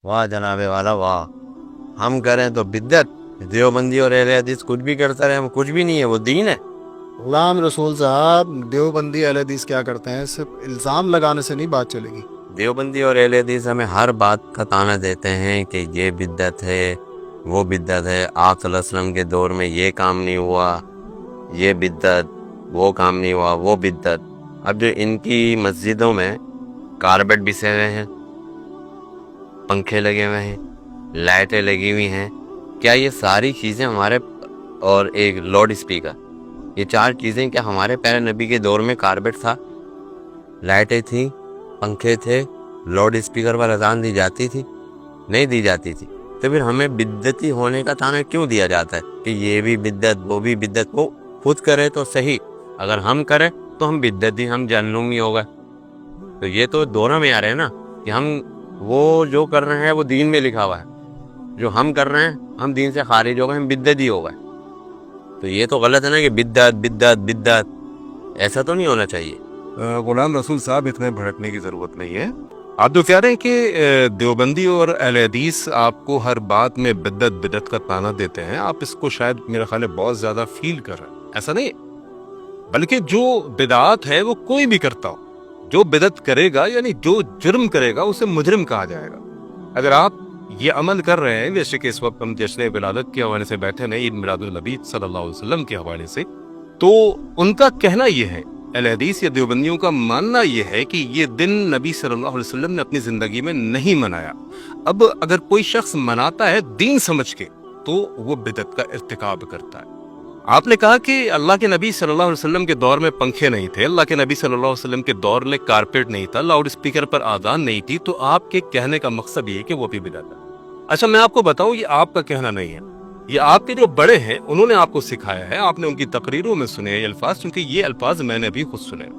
واہ جناب والا واہ، ہم کریں تو بدعت، دیوبندی اور اہل حدیث کچھ بھی کرتا رہے، ہم کچھ بھی نہیں ہے، وہ دین ہے۔ غلام رسول صاحب، دیوبندی اہل حدیث کیا کرتے ہیں؟ صرف الزام لگانے سے نہیں بات چلے گی۔ دیوبندی اور اہل حدیث ہمیں ہر بات کا طعنہ دیتے ہیں کہ یہ بدعت ہے، وہ بدعت ہے، آپ صلی اللہ علیہ وسلم کے دور میں یہ کام نہیں ہوا، یہ بدعت، وہ کام نہیں ہوا، وہ بدعت۔ اب جو ان کی مسجدوں میں کارپیٹ بچھے ہوئے ہیں، پنکھے لگے ہوئے ہیں، لائٹیں لگی ہوئی ہیں، کیا یہ ساری چیزیں ہمارے، اور ایک لاؤڈ اسپیکر، یہ چار چیزیں کیا ہمارے پیارے نبی کے دور میں کارپیٹ تھا، لائٹیں تھیں، پنکھے تھے، لاؤڈ اسپیکر پر اذان دی جاتی تھی؟ نہیں دی جاتی تھی۔ تو پھر ہمیں بدعتی ہونے کا طعنہ کیوں دیا جاتا ہے کہ یہ بھی بدعت، وہ بھی بدعت؟ وہ خود کرے تو صحیح، اگر ہم کریں تو ہم بدعتی، ہم جہنمی ہو گئے۔ تو یہ تو دونوں میں آ رہے ہیں نا کہ ہم وہ جو کر رہے ہیں وہ دین میں لکھا ہوا ہے، جو ہم کر رہے ہیں ہم دین سے خارج ہو گئے، ہم بدعتی ہو گئے۔ تو یہ تو غلط ہے نا کہ بدعت بدعت بدعت، ایسا تو نہیں ہونا چاہیے۔ غلام رسول صاحب، اتنے بھڑکنے کی ضرورت نہیں ہے۔ آپ جو کہہ رہے ہیں کہ دیوبندی اور اہل حدیث آپ کو ہر بات میں بدعت بدعت کا طعنہ دیتے ہیں، آپ اس کو شاید میرا خیال ہے بہت زیادہ فیل کر رہے ہیں۔ ایسا نہیں ہے، بلکہ جو بدعات ہے وہ کوئی بھی کرتا ہو، جو بدعت کرے گا یعنی جو جرم کرے گا اسے مجرم کہا جائے گا۔ اگر آپ یہ عمل کر رہے ہیں، جیسے کہ اس وقت ہم جشن ولادت کے حوالے سے بیٹھے ہیں، عید میلاد النبی صلی اللہ علیہ وسلم کے حوالے سے، تو ان کا کہنا یہ ہے، اہل حدیث یا دیوبندیوں کا ماننا یہ ہے کہ یہ دن نبی صلی اللہ علیہ وسلم نے اپنی زندگی میں نہیں منایا۔ اب اگر کوئی شخص مناتا ہے دین سمجھ کے تو وہ بدعت کا ارتکاب کرتا ہے۔ آپ نے کہا کہ اللہ کے نبی صلی اللہ علیہ وسلم کے دور میں پنکھے نہیں تھے، اللہ کے نبی صلی اللہ علیہ وسلم کے دور میں کارپیٹ نہیں تھا، لاؤڈ اسپیکر پر آذان نہیں تھی، تو آپ کے کہنے کا مقصد یہ ہے کہ وہ بھی بدعت ہے۔ اچھا، میں آپ کو بتاؤں، یہ آپ کا کہنا نہیں ہے، یہ آپ کے جو بڑے ہیں انہوں نے آپ کو سکھایا ہے، آپ نے ان کی تقریروں میں سنے یہ الفاظ، کیونکہ یہ الفاظ میں نے بھی خود سنے۔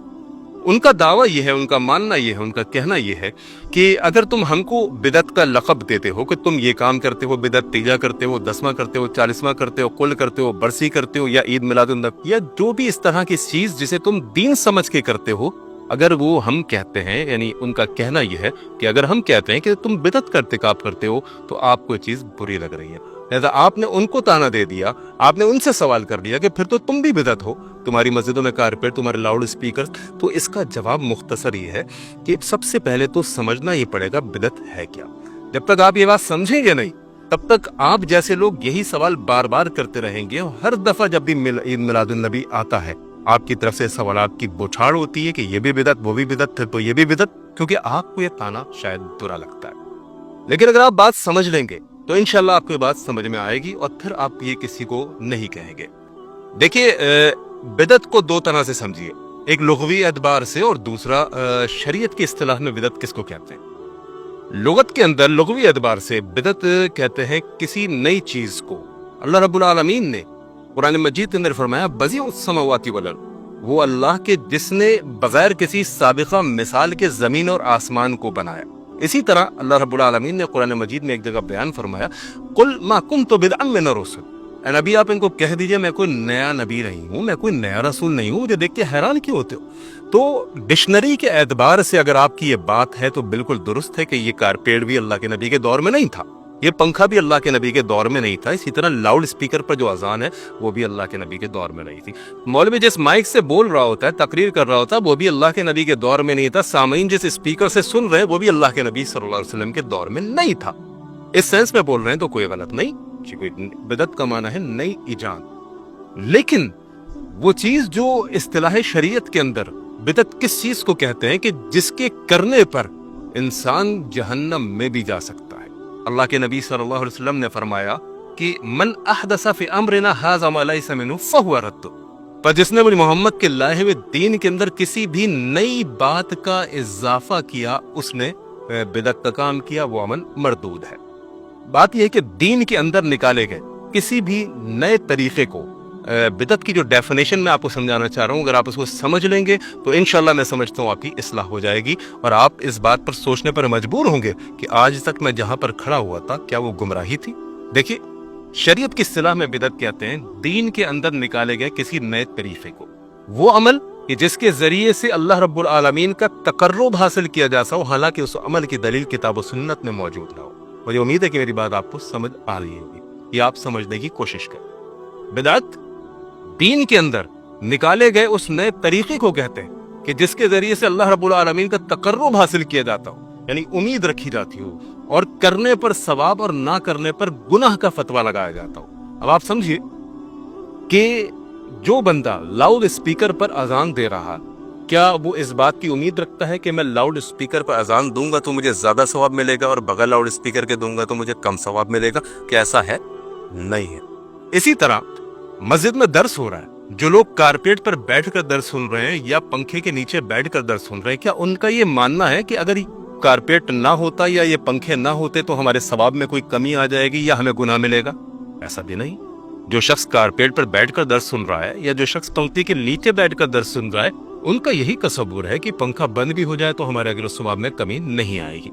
ان کا دعویٰ یہ ہے، ان کا ماننا یہ ہے، ان کا کہنا یہ ہے کہ اگر تم ہم کو بدعت کا لقب دیتے ہو کہ تم یہ کام کرتے ہو، بدعت تیجا کرتے ہو، 10واں کرتے ہو، 40واں کرتے ہو، کل کرتے ہو، برسی کرتے ہو، یا عید میلاد النبی، یا جو بھی اس طرح کی چیز جسے تم دین سمجھ کے کرتے ہو، اگر وہ ہم کہتے ہیں، یعنی ان کا کہنا یہ ہے کہ اگر ہم کہتے ہیں کہ تم بدعت کا ارتکاب کرتے ہو تو آپ کو یہ چیز بری لگ رہی ہے، لہذا آپ نے ان کو طعنہ دے دیا، آپ نے ان سے سوال کر لیا کہ پھر تو تم بھی بدعت ہو، تمہاری مسجدوں میں کارپیٹ، تمہارے لاؤڈ اسپیکر۔ تو اس کا جواب مختصر یہ ہے کہ سب سے پہلے تو سمجھنا ہی پڑے گا بدعت ہے کیا۔ جب تک آپ یہ بات سمجھیں گے نہیں، تب تک آپ جیسے لوگ یہی سوال بار بار کرتے رہیں گے، اور ہر دفعہ جب بھی عید میلاد النبی آتا ہے آپ کی طرف سے سوالات کی بوچھاڑ ہوتی ہے کہ یہ بھی بدعت، وہ بھی بدعت، پھر تو یہ بھی بدعت، کیونکہ آپ کو یہ طعنہ شاید برا لگتا ہے۔ لیکن اگر آپ بات سمجھ لیں گے تو انشاءاللہ آپ کو یہ بات سمجھ میں آئے گی، اور پھر آپ یہ کسی کو نہیں کہیں گے۔ دیکھیے، بدعت کو دو طرح سے سمجھیے، ایک لغوی اعتبار سے اور دوسرا شریعت کی اصطلاح میں بدعت کس کو کہتے ہیں۔ لغت کے اندر لغوی اعتبار سے بدعت کہتے ہیں کسی نئی چیز کو۔ اللہ رب العالمین نے قرآن مجید کے اندر فرمایا بدیع السماوات والارض، وہ اللہ کے جس نے بغیر کسی سابقہ مثال کے زمین اور آسمان کو بنایا۔ اسی طرح اللہ رب العالمین نے قرآن مجید میں ایک جگہ بیان فرمایا، قل ما کنت بدعا من الرسل، اے نبی آپ ان کو کہہ دیجئے میں کوئی نیا نبی نہیں ہوں، میں کوئی نیا رسول نہیں ہوں، مجھے دیکھ کے حیران کیوں ہوتے ہو؟ تو ڈکشنری کے اعتبار سے اگر آپ کی یہ بات ہے تو بالکل درست ہے کہ یہ کارپیٹ بھی اللہ کے نبی کے دور میں نہیں تھا، یہ پنکھا بھی اللہ کے نبی کے دور میں نہیں تھا، اسی طرح لاؤڈ اسپیکر پر جو اذان ہے وہ بھی اللہ کے نبی کے دور میں نہیں تھی، مولوی جس مائک سے بول رہا ہوتا ہے، تقریر کر رہا ہوتا ہے، وہ بھی اللہ کے نبی کے دور میں نہیں تھا، سامعین جس اسپیکر سے سن رہے ہیں وہ بھی اللہ کے نبی صلی اللہ علیہ وسلم کے دور میں نہیں تھا۔ اس سینس میں بول رہے ہیں تو کوئی غلط نہیں، بدعت کا معنی ہے نئی ایجاد۔ لیکن وہ چیز جو اصطلاح شریعت کے اندر بدعت کس چیز کو کہتے ہیں کہ جس کے کرنے پر انسان جہنم میں بھی جا سکتا ہے۔ اللہ کے نبی صلی اللہ علیہ وسلم نے فرمایا کہ من احدث فی امرنا ھذا ما لیس منہ فہو رد، پر جس نے محمد کے لائے ہوئے دین کے اندر کسی بھی نئی بات کا اضافہ کیا، اس نے بدعت کا کام کیا، وہ عمل مردود ہے۔ بات یہ ہے کہ دین کے اندر نکالے گئے کسی بھی نئے طریقے کو، بدعت کی جو ڈیفینیشن میں آپ کو سمجھانا چاہ رہا ہوں، اگر آپ اس کو سمجھ لیں گے تو انشاءاللہ میں سمجھتا ہوں آپ کی اصلاح ہو جائے گی، اور آپ اس بات پر سوچنے پر مجبور ہوں گے کہ آج تک میں جہاں پر کھڑا ہوا تھا کیا وہ گمراہی تھی۔ دیکھیے، شریعت کی اصطلاح میں بدعت کہتے ہیں دین کے اندر نکالے گئے کسی نئے طریقے کو، وہ عمل کہ جس کے ذریعے سے اللہ رب العالمین کا تقرب حاصل کیا جا سکے، حالانکہ اس عمل کی دلیل کتاب و سنت میں موجود نہ ہو۔ मुझे उम्मीद है कि मेरी बात आपको समझ आ रही होगी, ये आप समझने की कोशिश करें। बिदअत दीन के अंदर निकाले गए उस नए तरीके को कहते हैं कि जिसके जरिए से अल्लाह रब्बुल आलमीन का तकर्रुब हासिल किया जाता हो, यानी उम्मीद रखी जाती हो, और करने पर सवाब और ना करने पर गुनाह का फतवा लगाया जाता हो। अब आप समझिए कि जो बंदा लाउड स्पीकर पर अजान दे रहा, क्या वो इस बात की उम्मीद रखता है कि मैं लाउड स्पीकर पर अजान दूंगा तो मुझे ज्यादा सवाब मिलेगा और बगैर लाउड स्पीकर के दूंगा तो मुझे कम सवाब मिलेगा? क्या ऐसा है? नहीं है। इसी तरह मस्जिद में दर्स हो रहा है, जो लोग कारपेट पर बैठकर दर्स सुन रहे हैं या पंखे के नीचे बैठकर दर्स सुन रहे हैं, क्या उनका ये मानना है कि अगर कारपेट ना होता या ये पंखे ना होते तो हमारे सवाब में कोई कमी आ जाएगी या हमें गुनाह मिलेगा? ऐसा भी नहीं। जो शख्स कारपेट पर बैठकर दर्स सुन रहा है या जो शख्स पंक्ति के नीचे बैठकर दर्स सुन रहा है, उनका यही तसव्वुर है कि पंखा बंद भी हो जाए तो हमारे अगर सवाब में कमी नहीं आएगी।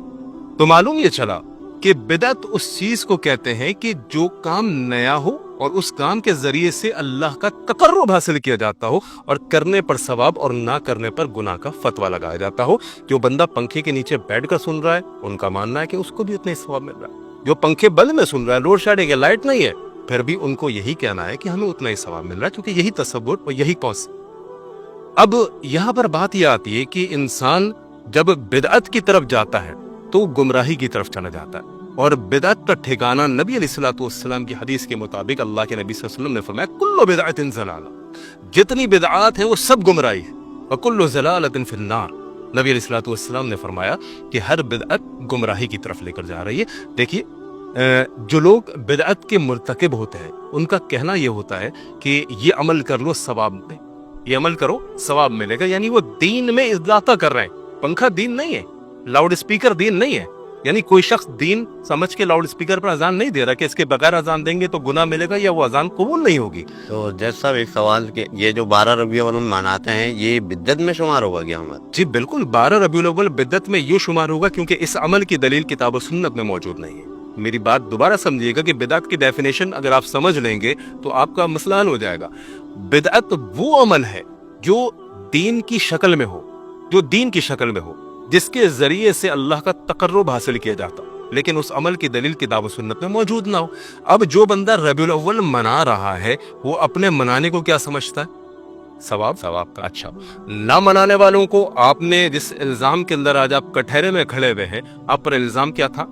तो मालूम ये चला कि बिदअत उस चीज को कहते हैं कि जो काम नया हो और उस काम के जरिए से अल्लाह का तकर्रुब हासिल किया जाता हो और करने पर सवाब और ना करने पर गुनाह का फतवा लगाया जाता हो। जो बंदा पंखे के नीचे बैठकर सुन रहा है, उनका मानना है कि उसको भी उतना ही सवाब मिल रहा है। जो पंखे बंद में सुन रहा है, लोड शेडिंग है, लाइट नहीं है, फिर भी उनको यही कहना है कि हमें उतना ही सवाब मिल रहा है, क्योंकि यही तसव्वुर और यही कौस। अब यहाँ पर बात यह आती है कि इंसान जब बिदअत की तरफ जाता है तो गुमराही की तरफ चला जाता है, और बिदअत का ठिकाना नबी अलैहिस्सलातु वस्सलाम की हदीस के मुताबिक अल्लाह के नबी सल्लल्लाहु अलैहि वसल्लम ने फरमाया, कुल्लु बिदअतिन ज़लाला, जितनी बिदअत है वो सब गुमराही है, और कुल्लु ज़लालतिन फिन्नार। नबी अलैहिस्सलातु वस्सलाम ने फरमाया कि हर बिदअत गुमराही की तरफ लेकर जा रही है। देखिए, जो लोग बिदअत के मुर्तकिब होते हैं, उनका कहना यह होता है कि ये अमल कर लो सवाब मिले, ये अमल करो सवाब मिलेगा, यानी वो दीन में इज़ाफ़ा कर रहे हैं। पंखा दीन नहीं है, लाउड स्पीकर दीन नहीं है, यानी कोई शख्स दीन समझ के लाउड स्पीकर पर अजान नहीं दे रहा कि इसके बगैर अजान देंगे तो गुनाह मिलेगा या वो अजान कबूल नहीं होगी। तो जैसा एक सवाल के ये जो 12 रबीउल अव्वल मनाते हैं, ये बिद्दत में शुमार होगा क्या हमारा? जी बिल्कुल, 12 रबीउल अव्वल बिद्दत में यूं शुमार होगा, क्योंकि इस अमल की दलील किताब और सुन्नत में मौजूद नहीं है। मेरी बात दोबारा समझिएगा कि बिदअत की डेफिनेशन अगर आप समझ लेंगे तो आपका मसला हल हो जाएगा। बिदअत वो अमल है जो दीन की शक्ल में हो, जो दीन की शक्ल में हो, जिसके जरिए से अल्लाह का तकर्रुब हासिल किया जाता, लेकिन उस अमल की दलील किताब और सुन्नत में मौजूद ना हो। अब जो बंदा रबीउल अव्वल मना रहा है, वो अपने मनाने को क्या समझता है? सवाब का। अच्छा, ना मनाने वालों को आपने जिस इल्जाम के अंदर आज आप कटहरे में खड़े हुए हैं, आप पर इल्जाम क्या था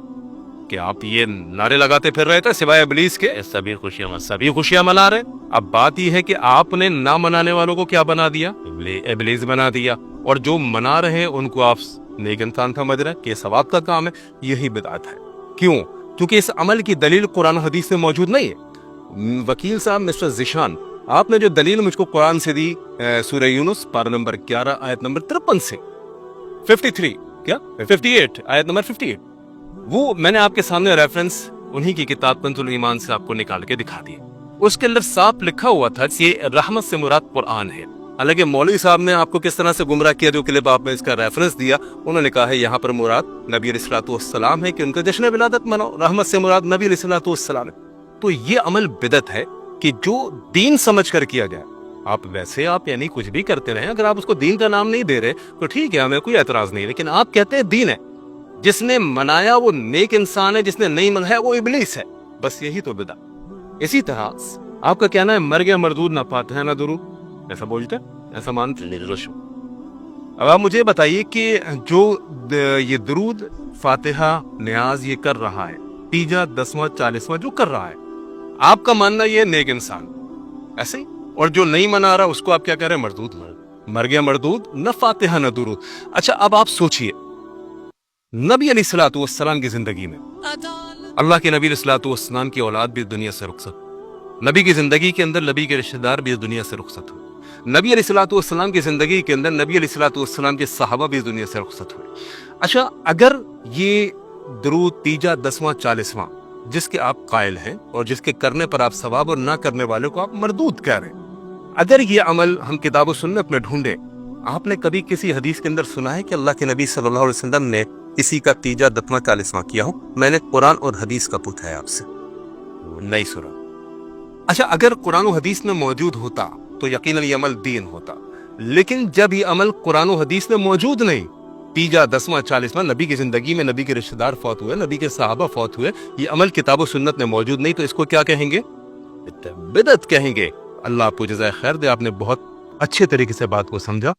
कि आप ये नारे लगाते फिर रहे थे सिवाय इब्लीस के, सभी खुशियां मना रहे। अब बात यह है कि आपने ना मनाने वालों को क्या बना दिया? इब्लीस बना दिया, और जो मना रहे हैं उनको आप नेक इंसान समझ रहे हैं कि सवाब का काम है। यही बिदअत है। क्यों? क्योंकि इस अमल की दलील कुरान हदीस में मौजूद नहीं है। वकील साहब मिस्टर जिशान, आपने जो दलील मुझको कुरान से दी, सूरह यूनुस पारा नंबर 11 आयत नंबर 53 से 58 आयत नंबर 58, वो मैंने आपके सामने रेफरेंस उन्हीं की किताब कंजुल ईमान से आपको निकाल के दिखा दिया। उसके अंदर साफ लिखा हुआ था कि रहमत से मुराद कुरान है। हालांकि मौलवी साहब ने आपको किस तरह से गुमराह किया, जो क्लिप आपने इसका रेफरेंस दिया, उन्होंने कहा है यहाँ पर मुराद नबी अलैहिस्सलातु वस्सलाम है कि उनका जश्न विलादत मनाओ, रहमत से मुराद नबी अलैहिस्सलातु वस्सलाम है। तो ये अमल बिदअत है कि जो दीन समझ कर किया जाए। आप वैसे आप यानी कुछ भी करते रहे, अगर आप उसको दीन का नाम नहीं दे रहे तो ठीक है, हमें कोई एतराज नहीं, लेकिन आप कहते हैं दीन है। जिसने मनाया वो नेक इंसान है, जिसने नहीं मनाया वो इब्लीस है। बस यही तो बिदअत। इसी तरह आपका कहना है मर गया मरदूद ना फातिहा ना दुरूद, ऐसा बोलते हैं, ऐसा मानते हैं। अब आप मुझे बताइए कि जो ये दुरूद फातिहा न्याज ये कर रहा है, तीजा 10वां 40वां जो कर रहा है, आपका मानना ये नेक इंसान ऐसे ही, और जो नहीं मना रहा उसको आप क्या कह रहे हैं? मरदूद, मर गया मरदूद, न फातिहा न दुरूद। अच्छा, अब आप सोचिए, नबी अलैहिस्सलातु वस्सलाम की जिंदगी में अल्लाह के नबी अलैहिस्सलातु वस्सलाम की औलाद भी दुनिया से रुखसत, नबी की जिंदगी के अंदर नबी के रिश्तेदार भी दुनिया से रुखसत हुए, नबी अलैहिस्सलातु वस्सलाम की जिंदगी के अंदर नबी अलैहिस्सलातु वस्सलाम के सहाबा भी दुनिया से रुखसत हुए। अच्छा, अगर ये दुरूद तीजा 10वां 40वां जिसके आप कायल हैं और जिसके करने पर आप सवाब और ना करने वाले को आप मरदूद कह रहे हैं, अगर ये अमल हम किताब सुन्नत में ढूंढे, आपने कभी किसी हदीस के अंदर सुना है कि अल्लाह के नबी सल्लल्लाहु अलैहि वसल्लम ने किसी का तीजा 10वां 40वां किया हो? मैंने कुरान और हदीस का पूछा है आपसे, नहीं सुना। अच्छा, अगर कुरान और हदीस में मौजूद होता तो यकीनन ये अमल दीन होता, लेकिन जब ये अमल कुरान और हदीस में मौजूद नहीं तीजा 10वां 40वां नबी की जिंदगी में नबी के रिश्तेदार फौत हुए, नबी के सहाबा फौत हुए, ये अमल किताब और सुन्नत में मौजूद नहीं, तो इसको क्या कहेंगे? बिदअत कहेंगे। अल्लाह आपको जज़ाए खैर दे, आपने बहुत अच्छे तरीके से बात को समझा।